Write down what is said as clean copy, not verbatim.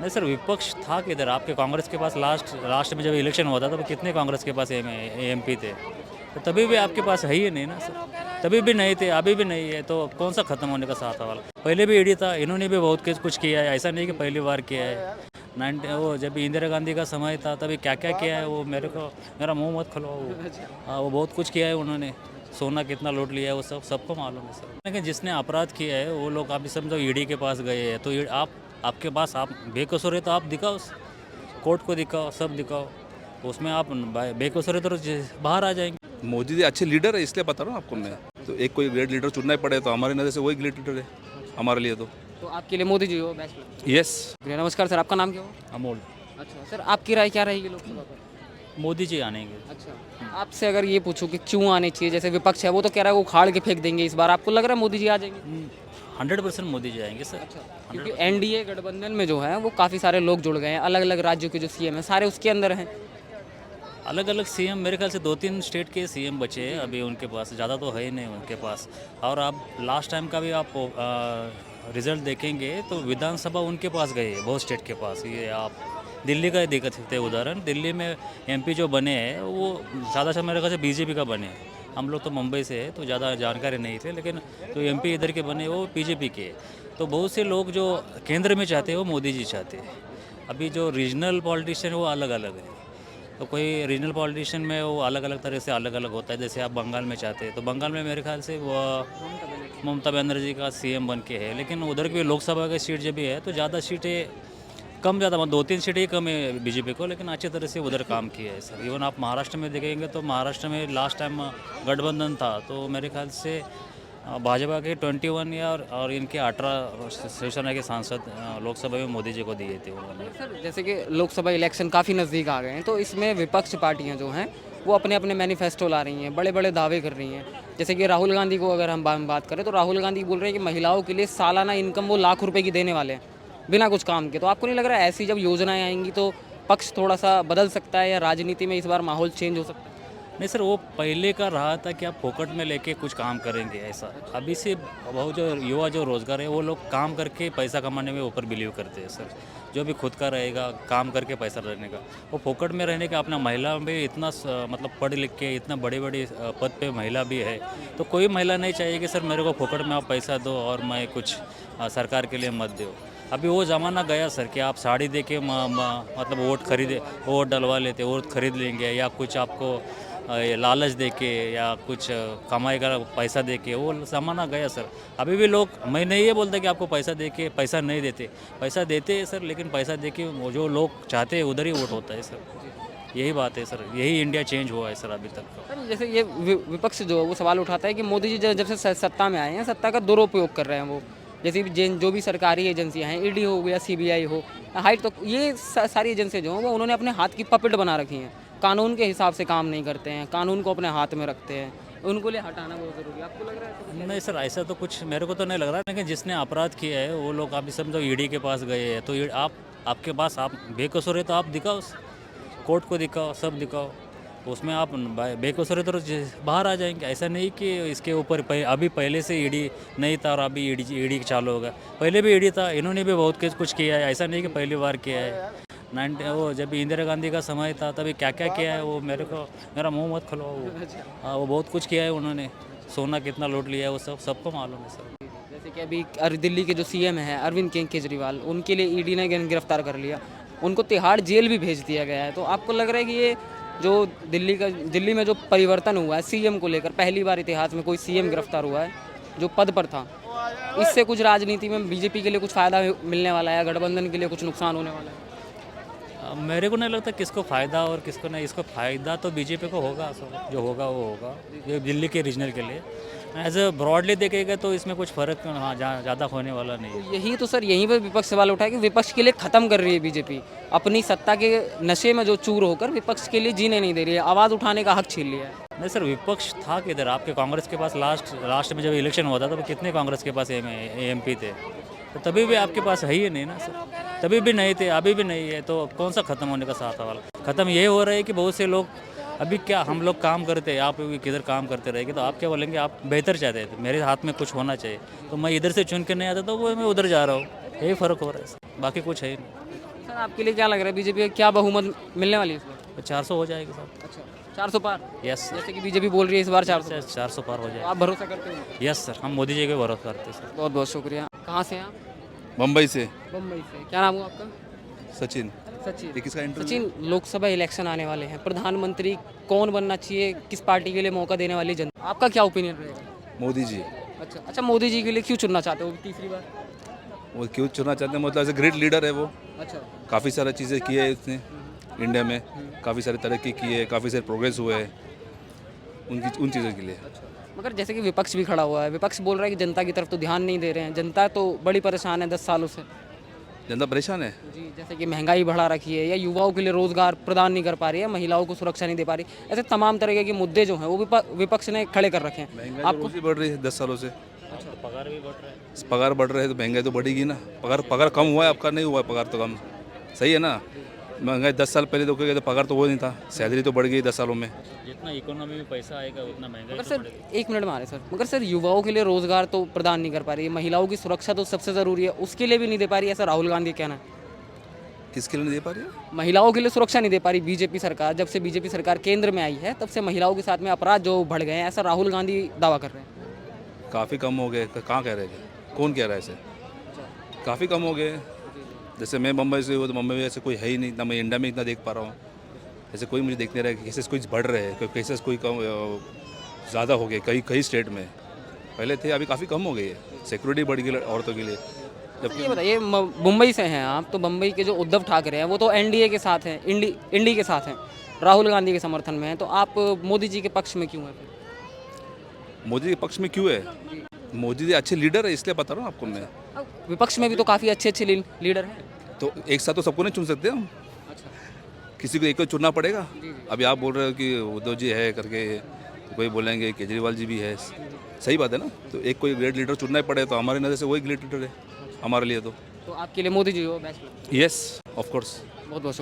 नहीं सर, विपक्ष था किधर? आपके कांग्रेस के पास लास्ट में जब इलेक्शन हुआ था तो कितने कांग्रेस के पास एमपी थे? तो तभी भी आपके पास है ही नहीं ना सर। तभी भी नहीं थे, अभी भी नहीं है, तो कौन सा खत्म होने का साथ वाला? पहले भी ईडी था, इन्होंने भी बहुत कुछ किया है, ऐसा नहीं कि पहली बार किया है। वो जब इंदिरा गांधी का समय था तभी क्या क्या किया है वो मेरा मुंह मत खुलवाओ वो। हाँ, वो बहुत कुछ किया है उन्होंने। सोना कितना लूट लिया है वो सबको मालूम है सर। लेकिन जिसने अपराध किया है वो लोग अभी समझो ईडी के पास गए हैं, तो आपके पास आप बेकसूर है तो आप दिखाओ, कोर्ट को दिखाओ, सब दिखाओ। उसमें आप बेकसूर है तो बाहर आ जाएंगे। मोदी जी अच्छे लीडर है, इसलिए बता रहा हूँ आपको मैं। तो एक कोई ग्रेट लीडर चुनना ही पड़े तो हमारी नज़र से वही ग्रेट लीडर है हमारे लिए तो आपके लिए मोदी जी हो बेस्ट? यस। नमस्कार सर, आपका नाम क्या हो? अमोल। अच्छा सर, आपकी राय क्या रहेगी लोकसभा पर? मोदी जी आनेंगे। अच्छा, आपसे अगर ये पूछूं कि क्यों आने चाहिए, जैसे विपक्ष है वो तो कह रहा है वो उखाड़ के फेंक देंगे, इस बार आपको लग रहा है मोदी जी आ जाएंगे? 100% मोदी जी आएंगे सर। अच्छा, क्योंकि एनडीए गठबंधन में जो है वो काफ़ी सारे लोग जुड़ गए हैं, अलग अलग राज्यों के जो सीएम हैं सारे उसके अंदर हैं। अलग अलग सीएम, मेरे ख्याल से 2-3 स्टेट के सीएम बचे हैं अभी उनके पास, ज़्यादा तो है ही नहीं उनके पास। और आप लास्ट टाइम का भी आप रिजल्ट देखेंगे तो विधानसभा उनके पास गए हैं, बहुत स्टेट के पास। ये आप दिल्ली का ही देख सकते हैं उदाहरण। दिल्ली में एमपी जो बने हैं वो ज़्यादा मेरे ख्याल से बीजेपी का बने हैं। हम लोग तो मुंबई से है तो ज़्यादा जानकारी नहीं थे, लेकिन जो एमपी इधर के बने वो बीजेपी के। तो बहुत से लोग जो केंद्र में चाहते हैं वो मोदी जी चाहते हैं। अभी जो रीजनल पॉलिटिशियन वो अलग अलग है, तो कोई रीजनल पॉलिटिशियन में वो अलग अलग तरह से अलग अलग होता है। जैसे आप बंगाल में चाहते हैं तो बंगाल में मेरे ख्याल से वो ममता बनर्जी का सीएम बन के है, लेकिन उधर की लोकसभा की सीट जब भी है तो ज़्यादा सीटें कम, ज़्यादा 2-3 सीटें ही कम है बीजेपी को, लेकिन अच्छी तरह से उधर काम किया है सर। इवन आप महाराष्ट्र में देखेंगे तो महाराष्ट्र में लास्ट टाइम गठबंधन था तो मेरे ख्याल से भाजपा के 21 या और इनके 18 शिवसेना के सांसद लोकसभा में मोदी जी को दिए थे उन्होंने। सर जैसे कि लोकसभा इलेक्शन काफ़ी नज़दीक आ गए हैं, तो इसमें विपक्ष पार्टियां जो हैं वो अपने अपने मैनिफेस्टो ला रही हैं, बड़े बड़े दावे कर रही हैं। जैसे कि राहुल गांधी को अगर हम बात करें तो राहुल गांधी बोल रहे हैं कि महिलाओं के लिए सालाना इनकम वो ₹1,00,000 की देने वाले हैं बिना कुछ काम के। तो आपको नहीं लग रहा है ऐसी जब योजनाएं आएंगी तो पक्ष थोड़ा सा बदल सकता है या राजनीति में इस बार माहौल चेंज हो सकता है? नहीं सर, वो पहले का रहा था कि आप फोकट में लेके कुछ काम करेंगे ऐसा। अभी से वो जो युवा जो रोज़गार है वो लोग काम करके पैसा कमाने में ऊपर बिलीव करते हैं सर। जो भी खुद का रहेगा काम करके पैसा रहने का, वो फोकट में रहने का। अपना महिला भी इतना मतलब पढ़ लिख के इतना बड़े बड़े पद पे महिला भी है, तो कोई महिला नहीं चाहिए कि सर मेरे को फोकट में आप पैसा दो और मैं कुछ सरकार के लिए मत दो। अभी वो ज़माना गया सर कि आप साड़ी दे के मतलब वोट डलवा लेते, वोट खरीद लेंगे, या कुछ आपको ये लालच दे के या कुछ कमाई का पैसा दे के, वो ज़माना गया सर। अभी भी लोग, मैं नहीं ये बोलता कि आपको पैसा दे के पैसा नहीं देते, पैसा देते हैं सर, लेकिन पैसा दे के वो जो लोग चाहते हैं उधर ही वोट होता है सर। यही बात है सर, यही इंडिया चेंज हुआ है सर अभी तक का। सर जैसे ये विपक्ष जो है वो सवाल उठाता है कि मोदी जी जब से सत्ता में आए हैं सत्ता का दुरुपयोग कर रहे हैं वो। जैसे भी जो भी सरकारी एजेंसियां हैं, ईडी हो या सीबीआई हो, हाइट, तो ये सारी एजेंसियां जो हैं वो उन्होंने अपने हाथ की पपेट बना रखी हैं। कानून के हिसाब से काम नहीं करते हैं, कानून को अपने हाथ में रखते हैं। उनको लिए हटाना बहुत ज़रूरी है। आपको लग रहा है? नहीं सर, ऐसा तो कुछ मेरे को तो नहीं लग रहा, लेकिन जिसने अपराध किया है वो लोग अभी समझो ईडी के पास गए हैं, तो आपके पास आप बेकसूर है तो आप दिखाओ, कोर्ट को दिखाओ, सब दिखाओ। उसमें आप बेकसूर है तो बाहर आ जाएंगे। ऐसा नहीं कि इसके ऊपर अभी पहले से ईडी नहीं था और अभी ईडी चालू होगा। पहले भी ईडी था, इन्होंने भी बहुत कुछ किया है, ऐसा नहीं कि पहली बार किया है। वो जब इंदिरा गांधी का समय था तभी क्या क्या किया है वो मेरा मुंह मत खुलवाओ वो। हाँ, वो बहुत कुछ किया है उन्होंने। सोना कितना लूट लिया है वो सबको मालूम है सर। जैसे कि अभी दिल्ली के जो सीएम हैं अरविंद केजरीवाल, उनके लिए ईडी ने गिरफ्तार कर लिया, उनको तिहाड़ जेल भी भेज दिया गया है। तो आपको लग रहा है कि ये जो दिल्ली में जो परिवर्तन हुआ है सीएम को लेकर, पहली बार इतिहास में कोई सीएम गिरफ्तार हुआ है जो पद पर था, इससे कुछ राजनीति में बीजेपी के लिए कुछ फ़ायदा मिलने वाला है, गठबंधन के लिए कुछ नुकसान होने वाला है? मेरे को नहीं लगता किसको फ़ायदा और किसको नहीं। इसको फ़ायदा तो बीजेपी को होगा, जो होगा वो होगा, जो दिल्ली के रीजनल के लिए। एज ए ब्रॉडली देखेगा तो इसमें कुछ फ़र्क हाँ ज़्यादा होने वाला नहीं है। यही तो सर, यहीं पर विपक्ष सवाल उठाया कि विपक्ष के लिए ख़त्म कर रही है बीजेपी, अपनी सत्ता के नशे में जो चूर होकर विपक्ष के लिए जीने नहीं दे रही है, आवाज़ उठाने का हक छीन लिया है। नहीं सर, विपक्ष था किधर? आपके कांग्रेस के पास लास्ट में जब इलेक्शन हुआ था तो कितने कांग्रेस के पास एमपी थे? तो तभी भी आपके पास है ही नहीं ना सर। तभी भी नहीं थे, अभी भी नहीं है, तो कौन सा ख़त्म होने का साथ वाला? ख़त्म ये हो रहा है कि बहुत से लोग अभी क्या हम लोग काम करते हैं, आप भी किधर काम करते रहेंगे तो आप क्या बोलेंगे? आप बेहतर चाहते थे, मेरे हाथ में कुछ होना चाहिए, तो मैं इधर से चुन के नहीं आता तो वो मैं उधर जा रहा हूँ। यही फ़र्क हो रहा है सर, बाकी कुछ है ही नहीं। सर आपके लिए क्या लग रहा है बीजेपी को क्या बहुमत मिलने वाली है इस बार? 400 हो जाएगा सर। अच्छा 400 पार, यस सर, जैसे कि बीजेपी बोल रही है इस बार 400। 400 पार हो तो जाएगा। आप भरोसा करते हो? यस सर, हम मोदी जी के भरोसा करते हैं सर। बहुत बहुत शुक्रिया। कहाँ से हैं आप? मुंबई से मुंबई से। क्या नाम हुआ आपका? सचिन। सचिन। ये किसका इंटरव्यू? सचिन, लोकसभा इलेक्शन आने वाले हैं, प्रधानमंत्री कौन बनना चाहिए, किस पार्टी के लिए मौका देने वाली जनता, आपका क्या ओपिनियन रहेगा? मोदी जी। अच्छा, मोदी जी के लिए क्यों चुनना चाहते हो तीसरी बार? वो क्यों चुनना चाहते हैं, मतलब एज ए ग्रेट लीडर है वो। अच्छा, काफ़ी सारी चीज़ें की है उसने इंडिया में, काफ़ी सारी तरक्की की है, काफ़ी सारे प्रोग्रेस हुए हैं उन चीज़ों के लिए। मगर जैसे कि विपक्ष भी खड़ा हुआ है, विपक्ष बोल रहा है कि जनता की तरफ तो ध्यान नहीं दे रहे हैं, जनता तो बड़ी परेशान है 10 सालों से। जनता परेशान है। जी, जैसे कि महंगाई बढ़ा रखी है, या युवाओं के लिए रोजगार प्रदान नहीं कर पा रही है, महिलाओं को सुरक्षा नहीं दे पा रही, ऐसे तमाम तरह के मुद्दे जो हैं वो विपक्ष ने खड़े कर रखे हैं। महंगाई तो रोज ही बढ़ रही है 10 सालों से। पगार भी बढ़ रहा है। पगार बढ़ रहे हैं तो महंगाई तो बढ़ेगी ना। पगार कम हुआ है, आपका नहीं हुआ है पगार तो कम। सही है ना। महंगाई 10 साल पहले तो क्या पगार तो वो नहीं था, सैलरी तो बढ़ गई 10 सालों में। जितना इकोनॉमी में पैसा आएगा उतना महंगाई मगर तो सर बढ़ेगी। एक मिनट में आ रहे सर, मगर सर युवाओं के लिए रोजगार तो प्रदान नहीं कर पा रही है, महिलाओं की सुरक्षा तो सबसे ज़रूरी है, उसके लिए भी नहीं दे पा रही है, ऐसा राहुल गांधी का कहना है। किसके लिए नहीं दे पा रही है? महिलाओं के लिए सुरक्षा नहीं दे पा रही बीजेपी सरकार, जब से बीजेपी सरकार केंद्र में आई है तब से महिलाओं के साथ में अपराध जो बढ़ गए हैं, ऐसा राहुल गांधी दावा कर रहे हैं। काफ़ी कम हो गए। कहाँ कह रहे थे? कौन कह रहा है ऐसे? काफ़ी कम हो गए। जैसे मैं मुंबई से हूँ तो मुंबई में ऐसे कोई है ही नहीं, ना मैं इंडिया में इतना देख पा रहा हूँ। ऐसे कोई मुझे देख नहीं रहा है कि केसेस कोई बढ़ रहे हैं, केसेस कोई कम ज़्यादा हो गए कई स्टेट में। पहले थे, अभी काफ़ी कम हो गई है। सिक्योरिटी बढ़ गई औरतों के लिए। तो ये बताइए, मुंबई से हैं आप, तो मुंबई के जो उद्धव ठाकरे हैं वो तो एनडीए के साथ हैं, इंडी के साथ हैं, राहुल गांधी के समर्थन में हैं, तो आप मोदी जी के पक्ष में क्यों हैं फिर? मोदी के पक्ष में क्यों है? मोदी जी अच्छे लीडर है, इसलिए बता रहा हूँ आपको मैं। विपक्ष में भी तो काफ़ी अच्छे अच्छे लीडर हैं। तो एक साथ तो सबको नहीं चुन सकते हम, अच्छा, किसी को एक को चुनना पड़ेगा। अभी आप बोल रहे हो कि उद्धव जी है करके, तो कोई बोलेंगे केजरीवाल जी भी है। सही बात है ना। तो एक कोई ग्रेट लीडर चुनना ही पड़े, तो हमारी नज़र से वही ग्रेट लीडर है हमारे लिए। तो तो आपके लिए मोदी जी हो बेस्ट? Yes, of course. बहुत बहुत शुक्रिया।